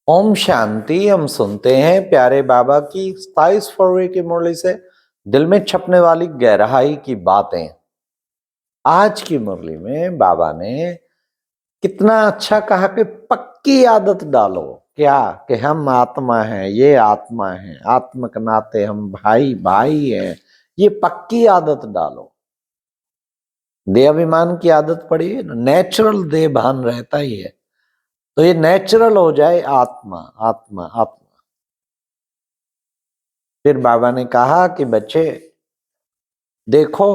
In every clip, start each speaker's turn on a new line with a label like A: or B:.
A: ओम शांति। हम सुनते हैं प्यारे बाबा की 27 फरवरी की मुरली से दिल में छपने वाली गहराई की बातें। आज की मुरली में बाबा ने कितना अच्छा कहा कि पक्की आदत डालो। क्या कि हम आत्मा हैं, ये आत्मा है, आत्मा के नाते हम भाई भाई हैं। ये पक्की आदत डालो। देहाभिमान की आदत पड़ी है ना, नेचुरल देह भान रहता ही है, तो ये नेचुरल हो जाए आत्मा आत्मा आत्मा। फिर बाबा ने कहा कि बच्चे देखो,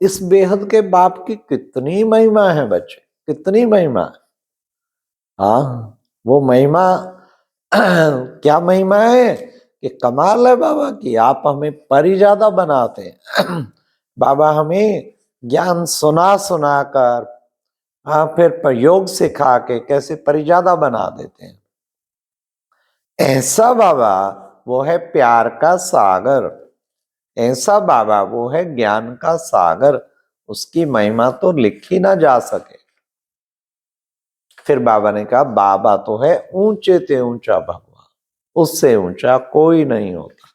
A: इस बेहद के बाप की कितनी महिमा है बच्चे, कितनी महिमा। हाँ, वो महिमा क्या महिमा है कि कमाल है बाबा की। आप हमें परिज्यादा बनाते हैं। बाबा हमें ज्ञान सुना सुना कर, हाँ, फिर प्रयोग सिखा के कैसे परिज्यादा बना देते हैं। ऐसा बाबा वो है प्यार का सागर, ऐसा बाबा वो है ज्ञान का सागर। उसकी महिमा तो लिखी ना जा सके। फिर बाबा ने कहा बाबा तो है ऊंचे ते ऊंचा भगवान, उससे ऊंचा कोई नहीं होता,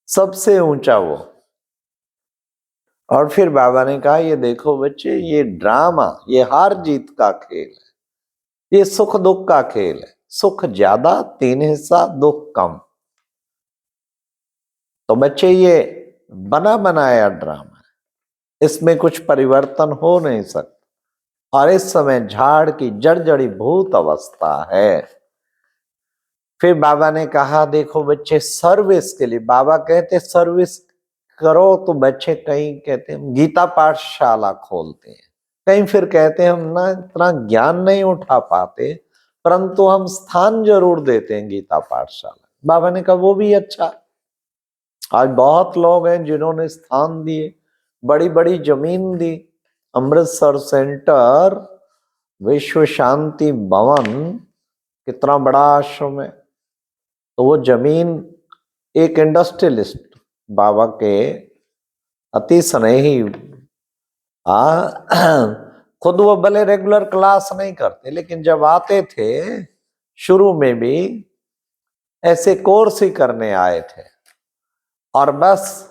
A: सबसे ऊंचा वो। और फिर बाबा ने कहा ये देखो बच्चे, ये ड्रामा, ये हार जीत का खेल है, ये सुख दुख का खेल है। सुख ज्यादा, 3 हिस्सा, दुख कम। तो बच्चे ये बना बनाया ड्रामा है, इसमें कुछ परिवर्तन हो नहीं सकता। और इस समय झाड़ की जर्जरी भूत अवस्था है। फिर बाबा ने कहा देखो बच्चे, सर्विस के लिए बाबा कहते सर्विस करो, तो बच्चे कहीं कहते हैं गीता पाठशाला खोलते हैं, कहीं फिर कहते हैं हम ना इतना ज्ञान नहीं उठा पाते, परंतु हम स्थान जरूर देते हैं गीता पाठशाला। बाबा ने कहा वो भी अच्छा। आज बहुत लोग हैं जिन्होंने स्थान दिए, बड़ी बड़ी जमीन दी। अमृतसर सेंटर, विश्व शांति भवन, कितना बड़ा आश्रम है। तो वो जमीन एक इंडस्ट्रियलिस्ट बाबा के अति स्नेही, खुद वो भले रेगुलर क्लास नहीं करते, लेकिन जब आते थे शुरू में भी ऐसे कोर्स ही करने आए थे। और बस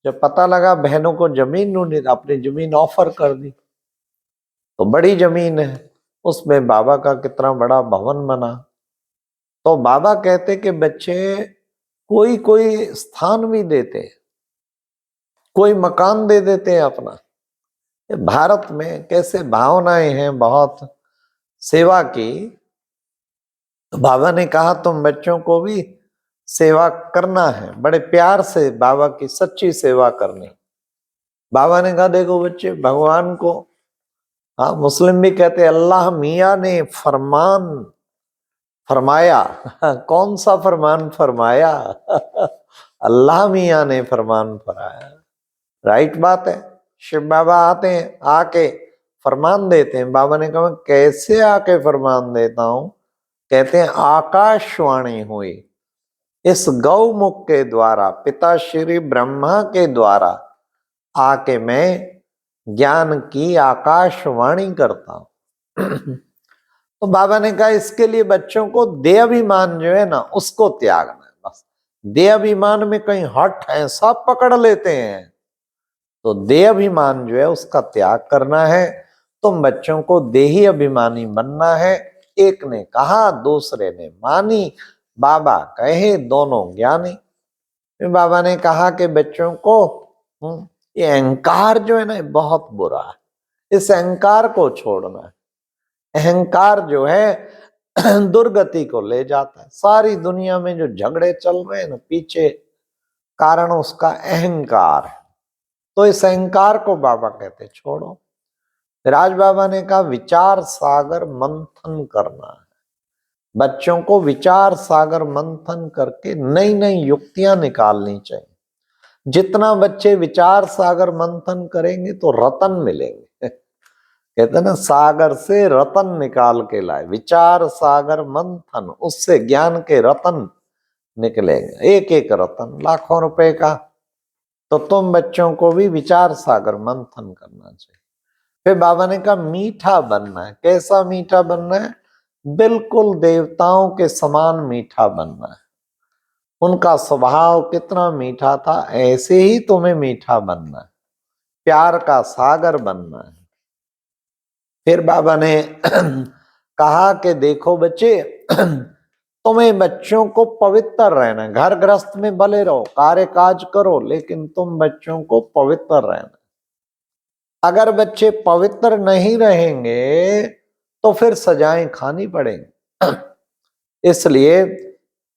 A: जब पता लगा बहनों को जमीन, उन्होंने अपनी जमीन ऑफर कर दी। तो बड़ी जमीन है, उसमें बाबा का कितना बड़ा भवन बना। तो बाबा कहते कि बच्चे कोई कोई स्थान भी देते, कोई मकान दे देते हैं अपना। भारत में कैसे भावनाएं हैं बहुत सेवा की। तो बाबा ने कहा तुम बच्चों को भी सेवा करना है, बड़े प्यार से बाबा की सच्ची सेवा करनी। बाबा ने कहा देखो बच्चे, भगवान को, हाँ, मुस्लिम भी कहते अल्लाह मियाँ ने फरमान फरमाया। कौन सा फरमान फरमाया? अल्लाह मियाँ ने फरमान फरमाया। राइट बात है। शिव बाबा आते हैं, आके फरमान देते हैं। बाबा ने कहा कैसे आके फरमान देता हूं? कहते हैं आकाशवाणी हुई इस गौमुख के द्वारा, पिता श्री ब्रह्मा के द्वारा आके मैं ज्ञान की आकाशवाणी करता हूं। तो बाबा ने कहा इसके लिए बच्चों को देहाभिमान जो है ना, उसको त्यागना है। बस देहाभिमान में कहीं हट है, सब पकड़ लेते हैं, तो देहाभिमान जो है उसका त्याग करना है। तुम बच्चों को देही अभिमानी बनना है। एक ने कहा, दूसरे ने मानी, बाबा कहे दोनों ज्ञानी। फिर बाबा ने कहा कि बच्चों को ये अहंकार जो है ना, बहुत बुरा है, इस अहंकार को छोड़ना है। अहंकार जो है दुर्गति को ले जाता है। सारी दुनिया में जो झगड़े चल रहे हैं ना, पीछे कारण उसका अहंकार है। तो इस अहंकार को बाबा कहते छोड़ो। राज बाबा ने कहा विचार सागर मंथन करना है। बच्चों को विचार सागर मंथन करके नई नई युक्तियां निकालनी चाहिए। जितना बच्चे विचार सागर मंथन करेंगे तो रतन मिलेंगे। कहते हैं ना, सागर से रतन निकाल के लाए। विचार सागर मंथन, उससे ज्ञान के रतन निकलेंगे। एक एक रतन लाखों रुपए का। तो तुम बच्चों को भी विचार सागर मंथन करना चाहिए। फिर बाबा ने कहा मीठा बनना है। कैसा मीठा बनना है? बिल्कुल देवताओं के समान मीठा बनना है। उनका स्वभाव कितना मीठा था, ऐसे ही तुम्हें मीठा बनना है, प्यार का सागर बनना है। फिर बाबा ने कहा कि देखो बच्चे, तुम्हें बच्चों को पवित्र रहना है। घर गृहस्थ में भले रहो, कार्य काज करो, लेकिन तुम बच्चों को पवित्र रहना। अगर बच्चे पवित्र नहीं रहेंगे तो फिर सजाएं खानी पड़ेंगी। इसलिए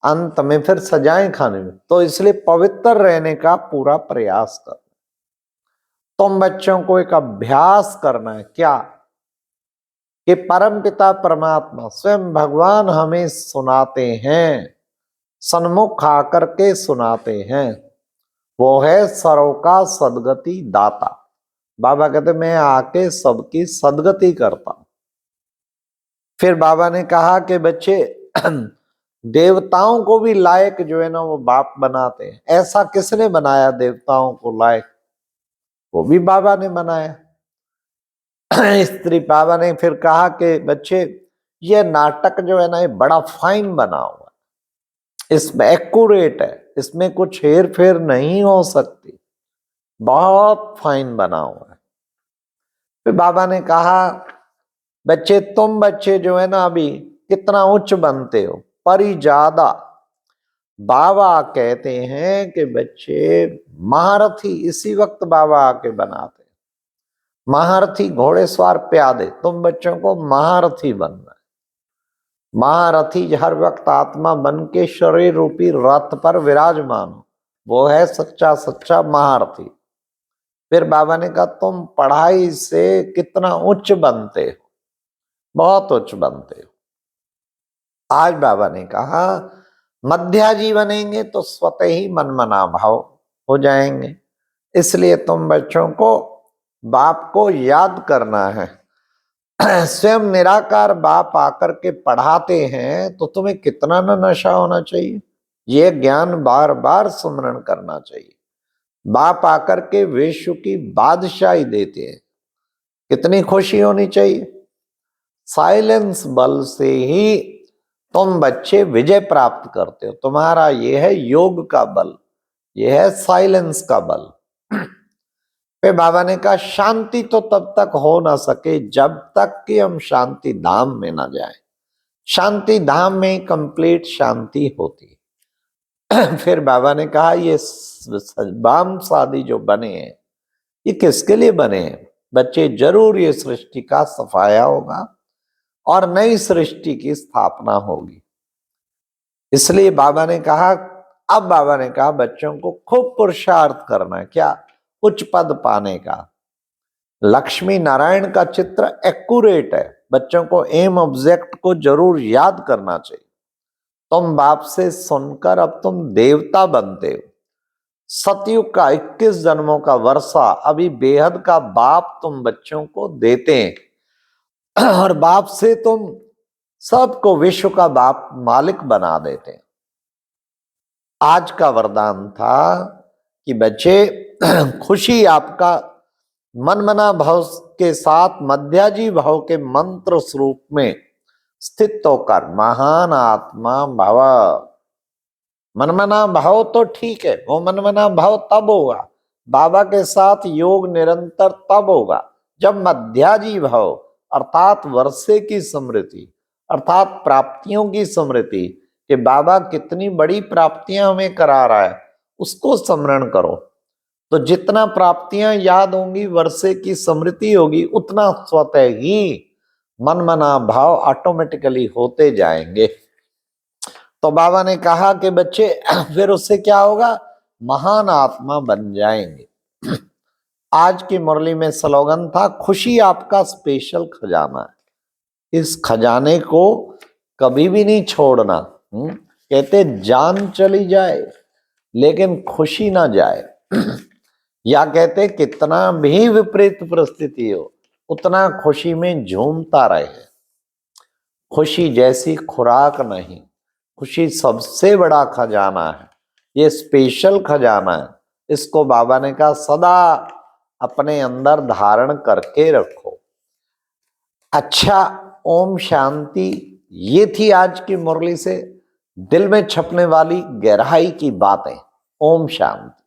A: अंत में फिर सजाएं खाने में, तो इसलिए पवित्र रहने का पूरा प्रयास कर। तुम बच्चों को एक अभ्यास करना है, क्या कि परम पिता परमात्मा स्वयं भगवान हमें सुनाते हैं, सन्मुख आकर के सुनाते हैं। वो है सर्व का सदगति दाता। बाबा कहते मैं आके सबकी सदगति करता हूं। फिर बाबा ने कहा कि बच्चे, देवताओं को भी लायक जो है ना वो बाप बनाते हैं। ऐसा किसने बनाया देवताओं को लायक? वो भी बाबा ने बनाया। स्त्री बाबा ने फिर कहा कि बच्चे, ये नाटक जो है ना ये बड़ा फाइन बना हुआ है, इसमें एक्यूरेट है, इसमें कुछ हेर फेर नहीं हो सकती, बहुत फाइन बना हुआ है। फिर बाबा ने कहा बच्चे, तुम बच्चे जो है ना अभी कितना उच्च बनते हो, परी ज्यादा। बाबा कहते हैं कि बच्चे महारथी इसी वक्त बाबा आके बनाते हैं। महारथी घोड़ेसवार प्यादे, तुम बच्चों को महारथी बनना है। महारथी हर वक्त आत्मा बन के शरीर रूपी रथ पर विराजमान हो, वो है सच्चा सच्चा महारथी। फिर बाबा ने कहा तुम पढ़ाई से कितना उच्च बनते हो, बहुत उच्च बनते हो। आज बाबा ने कहा मध्याजी बनेंगे तो स्वतः ही मनमना भाव हो जाएंगे। इसलिए तुम बच्चों को बाप को याद करना है। स्वयं निराकार बाप आकर के पढ़ाते हैं तो तुम्हें कितना न नशा होना चाहिए, ये ज्ञान बार बार सुमरण करना चाहिए। बाप आकर के विश्व की बादशाही देते हैं, कितनी खुशी होनी चाहिए। साइलेंस बल से ही तुम बच्चे विजय प्राप्त करते हो। तुम्हारा ये है योग का बल, ये है साइलेंस का बल। फिर बाबा ने कहा शांति तो तब तक हो ना सके जब तक कि हम शांति धाम में ना जाए। शांति धाम में कंप्लीट शांति होती है। फिर बाबा ने कहा ये बाम शादी जो बने हैं ये किसके लिए बने हैं? बच्चे, जरूर ये सृष्टि का सफाया होगा और नई सृष्टि की स्थापना होगी। इसलिए बाबा ने कहा, अब बाबा ने कहा बच्चों को खूब पुरुषार्थ करना है, क्या? उच्च पद पाने का। लक्ष्मी नारायण का चित्र एक्यूरेट है, बच्चों को एम ऑब्जेक्ट को जरूर याद करना चाहिए। तुम बाप से सुनकर अब तुम देवता बनते हो। सतयुग का 21 जन्मों का वर्षा अभी बेहद का बाप तुम बच्चों को देते हैं और बाप से तुम सबको विश्व का बाप मालिक बना देते हैं। आज का वरदान था कि बच्चे, खुशी आपका मनमना भाव के साथ मध्याजी भाव के मंत्र स्वरूप में स्थित होकर महान आत्मा भव। मनमना भाव तो ठीक है, वो मनमना भाव तब होगा, बाबा के साथ योग निरंतर तब होगा जब मध्याजी भाव अर्थात वर्षे की स्मृति, अर्थात प्राप्तियों की स्मृति कि बाबा कितनी बड़ी प्राप्तियां हमें करा रहा है, उसको स्मरण करो। तो जितना प्राप्तियां याद होंगी, वर्षे की स्मृति होगी, उतना स्वतः ही मनमना भाव ऑटोमेटिकली होते जाएंगे। तो बाबा ने कहा कि बच्चे फिर उससे क्या होगा? महान आत्मा बन जाएंगे। आज की मुरली में स्लोगन था, खुशी आपका स्पेशल खजाना है, इस खजाने को कभी भी नहीं छोड़ना। कहते जान चली जाए लेकिन खुशी ना जाए। या कहते कितना भी विपरीत परिस्थिति हो उतना खुशी में झूमता रहे। खुशी जैसी खुराक नहीं, खुशी सबसे बड़ा खजाना है, ये स्पेशल खजाना है। इसको बाबा ने कहा सदा अपने अंदर धारण करके रखो। अच्छा, ओम शांति। ये थी आज की मुरली से दिल में छपने वाली गहराई की बातें। ओम शांति।